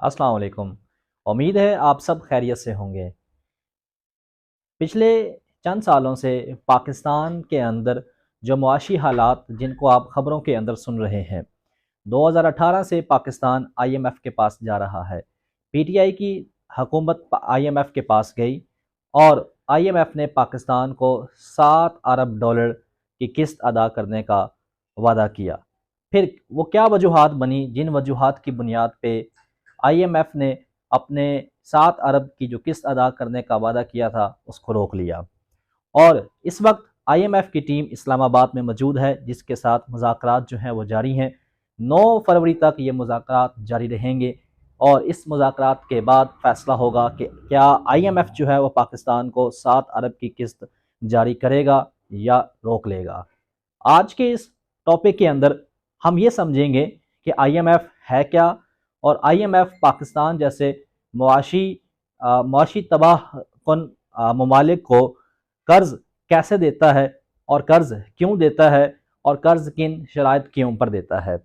अस्सलाम वालेकुम। उम्मीद है आप सब खैरियत से होंगे। पिछले चंद सालों से पाकिस्तान के अंदर जो मुआशी हालात जिनको आप ख़बरों के अंदर सुन रहे हैं, 2018 से पाकिस्तान आईएमएफ के पास जा रहा है। पीटीआई की हुकूमत आईएमएफ के पास गई और आईएमएफ ने पाकिस्तान को 7 अरब डॉलर की किस्त अदा करने का वादा किया। फिर वो क्या वजूहात बनी जिन वजूहात की बुनियाद पे आईएमएफ ने अपने 7 अरब की जो किस्त अदा करने का वादा किया था उसको रोक लिया। और इस वक्त आईएमएफ की टीम इस्लामाबाद में मौजूद है, जिसके साथ मुज़ाकरात जो हैं वो जारी हैं। 9 फरवरी तक ये मुज़ाकरात जारी रहेंगे और इस मुज़ाकरात के बाद फ़ैसला होगा कि क्या आईएमएफ जो है वो पाकिस्तान को 7 अरब की किस्त जारी करेगा या रोक लेगा। आज के इस टॉपिक के अंदर हम ये समझेंगे कि आईएमएफ है क्या और आईएमएफ पाकिस्तान जैसे मुआशी तबाहकुन ममालिक को कर्ज कैसे देता है और कर्ज क्यों देता है और कर्ज किन शराइत के ऊपर देता है।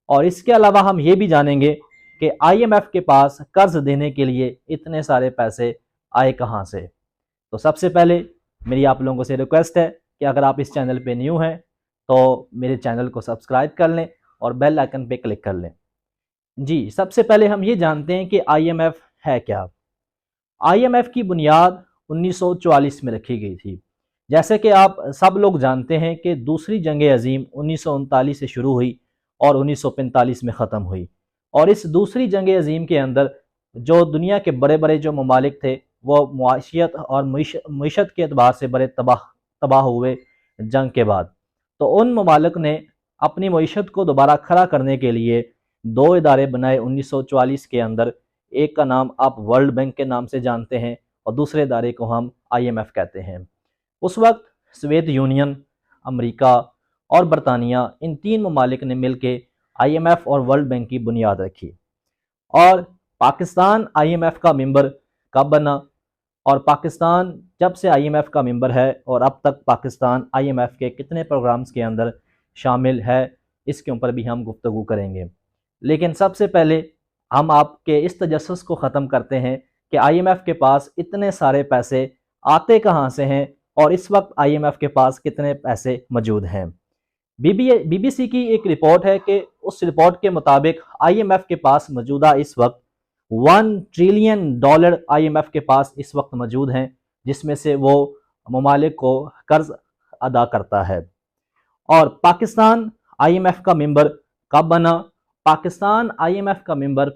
और इसके अलावा हम ये भी जानेंगे कि आईएमएफ के पास कर्ज देने के लिए इतने सारे पैसे आए कहाँ से। तो सबसे पहले मेरी आप लोगों से रिक्वेस्ट है कि अगर आप इस चैनल पे न्यू हैं तो मेरे चैनल को सब्सक्राइब कर लें और बेल आइकन पे क्लिक कर लें। जी, सबसे पहले हम ये जानते हैं कि आईएमएफ है क्या। आईएमएफ की बुनियाद 1944 में रखी गई थी। जैसे कि आप सब लोग जानते हैं कि दूसरी जंग अजीम 1939 से शुरू हुई और 1945 में ख़त्म हुई। और इस दूसरी जंग अजीम के अंदर जो दुनिया के बड़े बड़े जो ममालिक थे वो मुआशियत और मीशत के अतबार से बड़े तबाह हुए जंग के बाद। तो उन ममालिक ने अपनी मीशत को दोबारा खड़ा करने के लिए 2 इदारे बनाए 1944 के अंदर। एक का नाम आप वर्ल्ड बैंक के नाम से जानते हैं और दूसरे इदारे को हम आईएमएफ कहते हैं। उस वक्त सोवियत यूनियन, अमेरिका और बरतानिया, इन 3 ममालिक ने मिलकर आईएमएफ और वर्ल्ड बैंक की बुनियाद रखी। और पाकिस्तान आईएमएफ का मेंबर कब बना और पाकिस्तान जब से आईएमएफ का मेंबर है और अब तक पाकिस्तान आईएमएफ के कितने प्रोग्राम्स के अंदर शामिल है, इसके ऊपर भी हम गुफ्तगू करेंगे। लेकिन सबसे पहले हम आपके इस तजस्सुस को ख़त्म करते हैं कि आईएमएफ के पास इतने सारे पैसे आते कहाँ से हैं और इस वक्त आईएमएफ के पास कितने पैसे मौजूद हैं। बीबीसी की एक रिपोर्ट है कि उस रिपोर्ट के मुताबिक आईएमएफ के पास मौजूदा इस वक्त 1 ट्रिलियन डॉलर आईएमएफ के पास इस वक्त मौजूद हैं, जिसमें से वो ममालिक को कर्ज अदा करता है। और पाकिस्तान आईएमएफ का मेंबर कब बना? पाकिस्तान आईएमएफ का मेंबर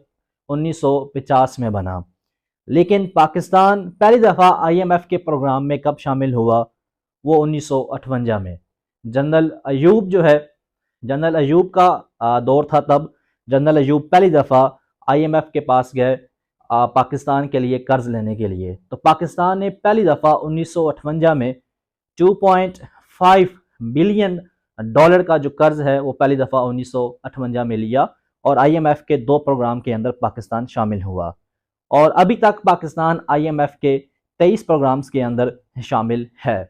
1950 में बना। लेकिन पाकिस्तान पहली दफ़ा आईएमएफ के प्रोग्राम में कब शामिल हुआ? वो 1958 में। जनरल अयूब जो है, जनरल अयूब का दौर था तब। जनरल अयूब पहली दफ़ा आईएमएफ के पास गए पाकिस्तान के लिए कर्ज लेने के लिए। तो पाकिस्तान ने पहली दफ़ा 1958 में 2.5 बिलियन डॉलर का जो कर्ज है वो पहली दफ़ा 1958 में लिया और आईएमएफ के 2 प्रोग्राम के अंदर पाकिस्तान शामिल हुआ। और अभी तक पाकिस्तान आईएमएफ के 23 प्रोग्राम्स के अंदर शामिल है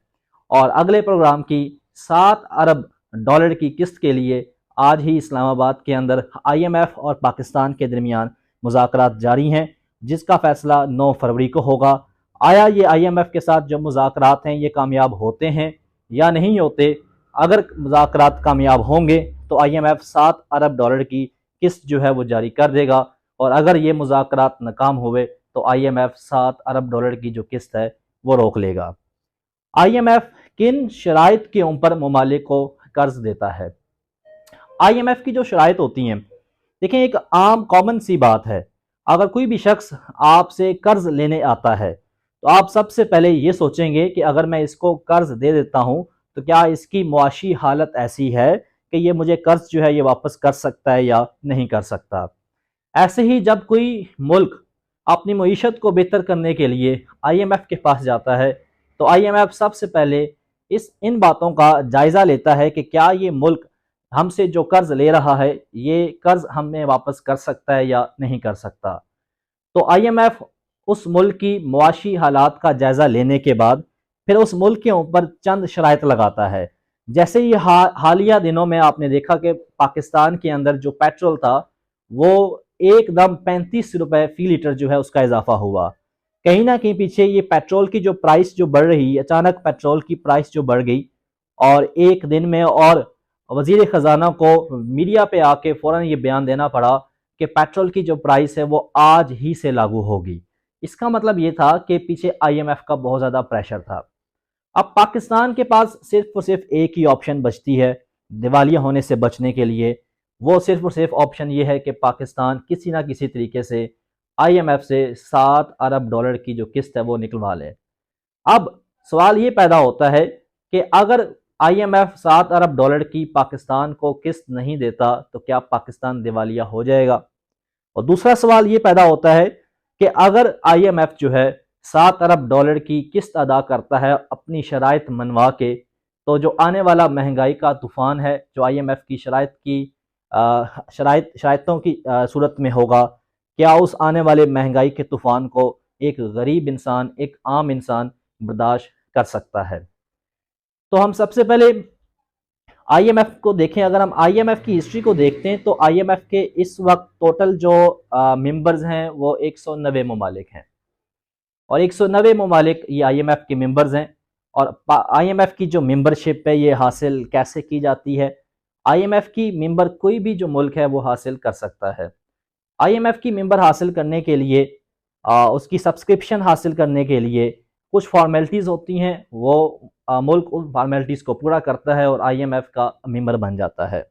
और अगले प्रोग्राम की 7 अरब डॉलर की किस्त के लिए आज ही इस्लामाबाद के अंदर आईएमएफ और पाकिस्तान के दरमियान मुज़ाकरात जारी हैं, जिसका फ़ैसला 9 फरवरी को होगा। आया ये आईएमएफ के साथ जो मुज़ाकरात हैं ये कामयाब होते हैं या नहीं होते? अगर मुज़ाकरात कामयाब होंगे तो आईएमएफ 7 अरब डॉलर की किस्त जो है वो जारी कर देगा और अगर ये मुज़ाकरात नाकाम हुए तो आईएमएफ 7 अरब डॉलर की जो किस्त है वो रोक लेगा। आईएमएफ किन शराइत के ऊपर ममालिक को कर्ज देता है? आईएमएफ की जो शराइत होती हैं, देखें एक आम कॉमन सी बात है, अगर कोई भी शख्स आपसे कर्ज लेने आता है तो आप सबसे पहले ये सोचेंगे कि अगर मैं इसको कर्ज दे देता हूँ तो क्या इसकी मुआशी हालत ऐसी है कि ये मुझे कर्ज जो है ये वापस कर सकता है या नहीं कर सकता। ऐसे ही जब कोई मुल्क अपनी मईशत को बेहतर करने के लिए आईएमएफ के पास जाता है तो आईएमएफ सबसे पहले इन बातों का जायज़ा लेता है कि क्या ये मुल्क हमसे जो कर्ज ले रहा है ये कर्ज हमें वापस कर सकता है या नहीं कर सकता। तो आईएमएफ उस मुल्क की मुआशी हालात का जायज़ा लेने के बाद फिर उस मुल्क के ऊपर चंद शराइत लगाता है। जैसे ही हालिया दिनों में आपने देखा कि पाकिस्तान के अंदर जो पेट्रोल था वो एकदम 35 रुपए फी लीटर जो है उसका इजाफा हुआ। कहीं ना कहीं पीछे ये पेट्रोल की जो प्राइस जो बढ़ रही, अचानक पेट्रोल की प्राइस जो बढ़ गई और एक दिन में, और वजीर खजाना को मीडिया पे आके फौरन ये बयान देना पड़ा कि पेट्रोल की जो प्राइस है वो आज ही से लागू होगी। इसका मतलब ये था कि पीछे IMF का बहुत ज़्यादा प्रेशर था। अब पाकिस्तान के पास सिर्फ और सिर्फ एक ही ऑप्शन बचती है दिवालिया होने से बचने के लिए। वो सिर्फ और सिर्फ ऑप्शन ये है कि पाकिस्तान किसी ना किसी तरीके से IMF से 7 अरब डॉलर की जो किस्त है वो निकलवा ले। अब सवाल ये पैदा होता है कि अगर IMF 7 अरब डॉलर की पाकिस्तान को किस्त नहीं देता तो क्या पाकिस्तान दिवालिया हो जाएगा? और दूसरा सवाल ये पैदा होता है कि अगर IMF जो है 7 अरब डॉलर की किस्त अदा करता है अपनी शराइत मनवा के, तो जो आने वाला महंगाई का तूफान है जो IMF की शराइतों की सूरत में होगा, क्या उस आने वाले महंगाई के तूफान को एक गरीब इंसान, एक आम इंसान बर्दाश्त कर सकता है? तो हम सबसे पहले IMF को देखें। अगर हम IMF की हिस्ट्री को देखते हैं तो IMF के इस वक्त टोटल जो मेंबर्स हैं वो 190 ममालिक हैं, और 190 ममालिक ये IMF के मेंबर्स हैं। और IMF की जो मेंबरशिप है ये हासिल कैसे की जाती है? IMF की मेंबर कोई भी जो मुल्क है वो हासिल कर सकता है। IMF की मेंबर हासिल करने के लिए, उसकी सब्सक्रिप्शन हासिल करने के लिए कुछ फॉर्मेलिटीज़ होती हैं, वो मुल्क उन फॉर्मेलिटीज़ को पूरा करता है और IMF का मेंबर बन जाता है।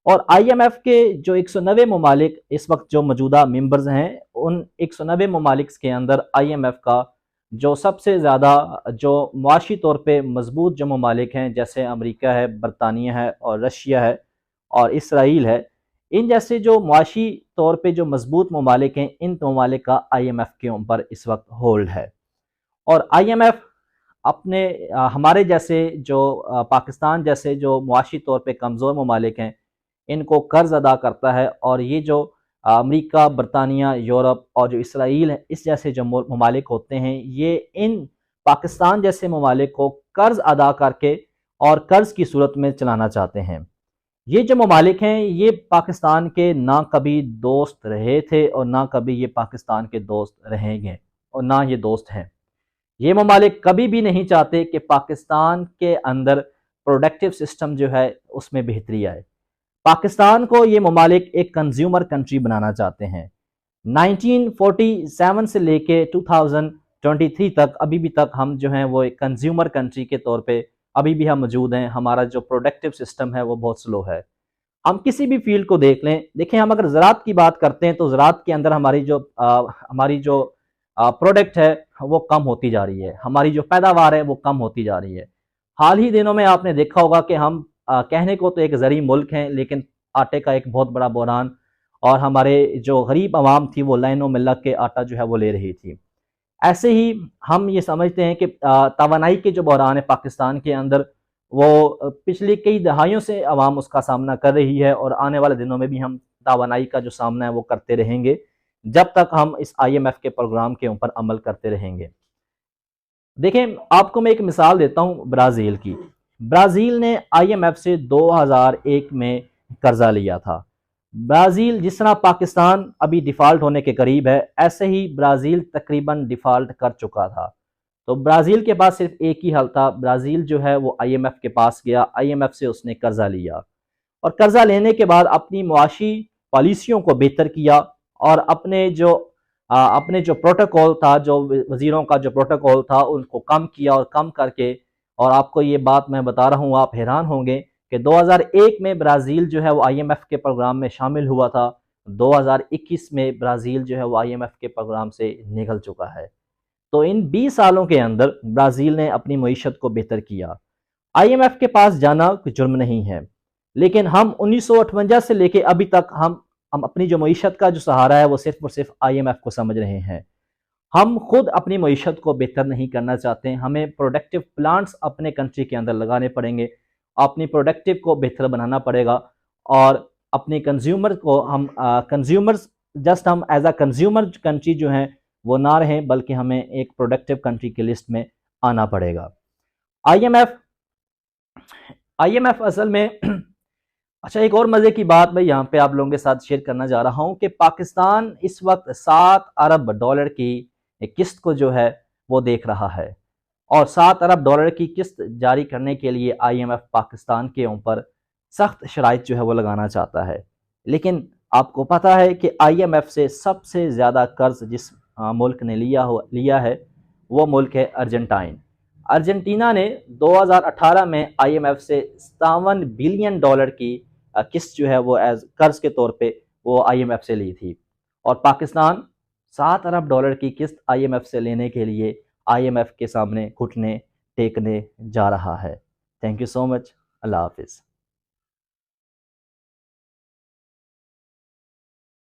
और IMF के जो 190 ममालिक इस वक्त जो मौजूदा मेंबर्स हैं, उन 190 ममालिक के अंदर IMF का जो सबसे ज़्यादा जो मुआशी तौर पे मजबूत जो ममालिक हैं, जैसे अमेरिका है, बरतानिया है और रशिया है और इसराइल है, इन जैसे जो मुआशी तौर पे जो मजबूत ममालिक हैं, इन ममालिक का IMF के ऊपर इस वक्त होल्ड है। और IMF अपने हमारे जैसे जो पाकिस्तान जैसे जो मुआशी तौर पे कमज़ोर ममालिक हैं, इनको कर्ज अदा करता है। और ये जो अमेरिका, बरतानिया, यूरोप और जो इसराइल है, इस जैसे जो ममालिक होते हैं, ये इन पाकिस्तान जैसे ममालिक को कर्ज अदा करके और कर्ज की सूरत में चलाना चाहते हैं। ये जो ममालिक हैं ये पाकिस्तान के ना कभी दोस्त रहे थे और ना कभी ये पाकिस्तान के दोस्त रहेंगे और ना ये दोस्त हैं। ये ममालिक कभी भी नहीं चाहते कि पाकिस्तान के अंदर प्रोडक्टिव सिस्टम जो है उसमें बेहतरी आए। पाकिस्तान को ये ममालिक एक कंज्यूमर कंट्री बनाना चाहते हैं। 1947 से लेके 2023 तक अभी भी तक हम जो हैं वो एक कंज्यूमर कंट्री के तौर पे अभी भी हम मौजूद हैं। हमारा जो प्रोडक्टिव सिस्टम है वो बहुत स्लो है। हम किसी भी फील्ड को देख लें, देखें, हम अगर ज़राअत की बात करते हैं तो ज़राअत के अंदर हमारी जो प्रोडक्ट है वो कम होती जा रही है, हमारी जो पैदावार है वो कम होती जा रही है। हाल ही दिनों में आपने देखा होगा कि हम कहने को तो एक ज़री मुल्क हैं, लेकिन आटे का एक बहुत बड़ा बहरान, और हमारे जो गरीब आवाम थी वो लाइनों में लग के आटा जो है वो ले रही थी। ऐसे ही हम ये समझते हैं कि तवानाई के जो बहरान है पाकिस्तान के अंदर, वो पिछली कई दहाइयों से आवाम उसका सामना कर रही है, और आने वाले दिनों में भी हम तवानाई का जो सामना है वो करते रहेंगे जब तक हम इस IMF के प्रोग्राम के ऊपर अमल करते रहेंगे। देखें, आपको मैं एक मिसाल देता हूं ब्राज़ील की। ब्राज़ील ने IMF से 2001 में कर्जा लिया था। ब्राज़ील जिस तरह पाकिस्तान अभी डिफ़ॉल्ट होने के करीब है, ऐसे ही ब्राज़ील तकरीबन डिफ़ॉल्ट कर चुका था। तो ब्राज़ील के पास सिर्फ एक ही हल था, ब्राज़ील जो है वो IMF के पास गया, IMF से उसने कर्जा लिया और कर्जा लेने के बाद अपनी मुआशी पॉलिसियों को बेहतर किया और अपने जो प्रोटोकॉल था, जो वजीरों का जो प्रोटोकॉल था, उनको कम किया और कम करके, और आपको ये बात मैं बता रहा हूँ, आप हैरान होंगे कि 2001 में ब्राज़ील जो है वो IMF के प्रोग्राम में शामिल हुआ था, 2021 में ब्राज़ील जो है वो IMF के प्रोग्राम से निकल चुका है। तो इन 20 सालों के अंदर ब्राज़ील ने अपनी मईशत को बेहतर किया। IMF के पास जाना कोई जुर्म नहीं है, लेकिन हम 1958 से लेके अभी तक हम अपनी जो मईशत का जो सहारा है वो सिर्फ और सिर्फ IMF को समझ रहे हैं। हम खुद अपनी मईशत को बेहतर नहीं करना चाहते हैं। हमें प्रोडक्टिव प्लांट्स अपने कंट्री के अंदर लगाने पड़ेंगे, अपनी प्रोडक्टिव को बेहतर बनाना पड़ेगा, और अपने कंज्यूमर को हम कंज्यूमर्स जस्ट हम एज अ कंज्यूमर कंट्री जो है वो ना रहें, बल्कि हमें एक प्रोडक्टिव कंट्री की लिस्ट में आना पड़ेगा। IMF असल में अच्छा, एक और मजे की बात मैं यहाँ पे आप लोगों के साथ शेयर करना जा रहा हूँ कि पाकिस्तान इस वक्त 7 अरब डॉलर की एक किस्त को जो है वो देख रहा है, और 7 अरब डॉलर की किस्त जारी करने के लिए आईएमएफ पाकिस्तान के ऊपर सख्त शराइत जो है वो लगाना चाहता है। लेकिन आपको पता है कि आईएमएफ से सबसे ज़्यादा कर्ज जिस मुल्क ने लिया है वो मुल्क है अर्जेंटाइन। अर्जेंटीना ने 2018 में आईएमएफ से 57 बिलियन डॉलर की किस्त जो है वो एज कर्ज के तौर पे वो आईएमएफ से ली थी, और पाकिस्तान 7 अरब डॉलर की किस्त आईएमएफ से लेने के लिए आईएमएफ के सामने घुटने टेकने जा रहा है। Thank you so much. अल्लाह हाफिज़।